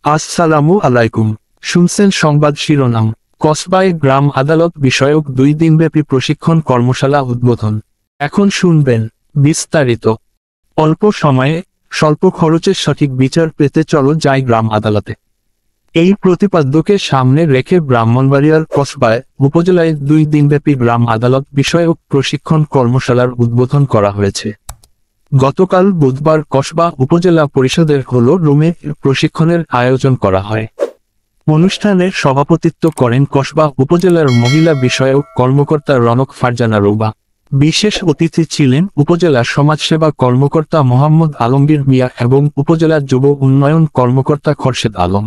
আসসালামু আলাইকুম। শুনছেন সংবাদ শিরোনাম। কসবায় গ্রাম আদালত বিষয়ক 2 দিনব্যাপী প্রশিক্ষণ কর্মশালা উদ্বোধন। এখন শুনবেন বিস্তারিত। অল্প সময়ে স্বল্প খরচে সঠিক বিচার পেতে চলো যাই গ্রাম আদালতে। এই প্রতিপাদ্যকে সামনে রেখে ব্রাহ্মণবাড়িয়ার কসবায় উপজেলায় 2 দিনব্যাপী গ্রাম আদালত বিষয়ক প্রশিক্ষণ কর্মশালার উদ্বোধন করা হয়েছে। গতকাল বুধবার কসবা উপজেলা পরিষদের হলো রুমে প্রশিক্ষণের আয়োজন করা হয়। অনুষ্ঠানে সভাপতিত্ব করেন কসবা উপজেলার মহিলা বিষয়ক কর্মকর্তা রনক ফারজানা রুবা। বিশেষ অতিথি ছিলেন উপজেলা সমাজসেবা কর্মকর্তা মোহাম্মদ আলমগীর মিয়া এবং উপজেলা যুব উন্নয়ন কর্মকর্তা খোরশেদ আলম।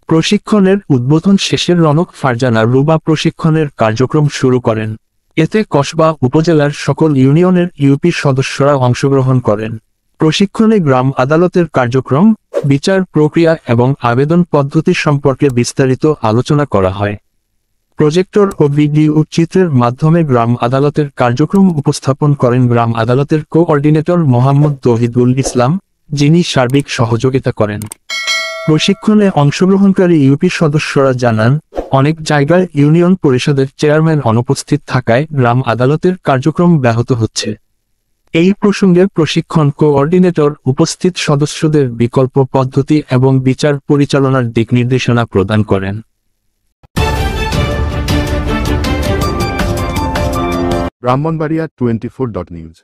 প্রশিক্ষণের উদ্বোধন শেষে রনক ফারজানা রুবা প্রশিক্ষণের কার্যক্রম শুরু করেন। এতে কসবা উপজেলার সকল ইউনিয়নের ইউপি সদস্যরা অংশগ্রহণ করেন। প্রশিক্ষণে গ্রাম আদালতের কার্যক্রম, বিচার প্রক্রিয়া এবং আবেদন পদ্ধতি সম্পর্কে বিস্তারিত আলোচনা করা হয়। প্রজেক্টর ও ভিডিও চিত্রের মাধ্যমে গ্রাম আদালতের কার্যক্রম উপস্থাপন করেন গ্রাম আদালতের কোঅর্ডিনেটর মোহাম্মদ তৌহিদুল ইসলাম, যিনি সার্বিক সহযোগিতা করেন। প্রশিক্ষণে অংশগ্রহণকারী ইউপি সদস্যরা জানান, অনেক জায়গায় ইউনিয়ন পরিষদের চেয়ারম্যান অনুপস্থিত থাকায় গ্রাম আদালতের কার্যক্রম ব্যাহত হচ্ছে। এই প্রসঙ্গে প্রশিক্ষণ কোঅর্ডিনেটর উপস্থিত সদস্যদের বিকল্প পদ্ধতি এবং বিচার পরিচালনার দিক নির্দেশনা প্রদান করেন। ব্রাহ্মণবাড়িয়া 24.নিউজ।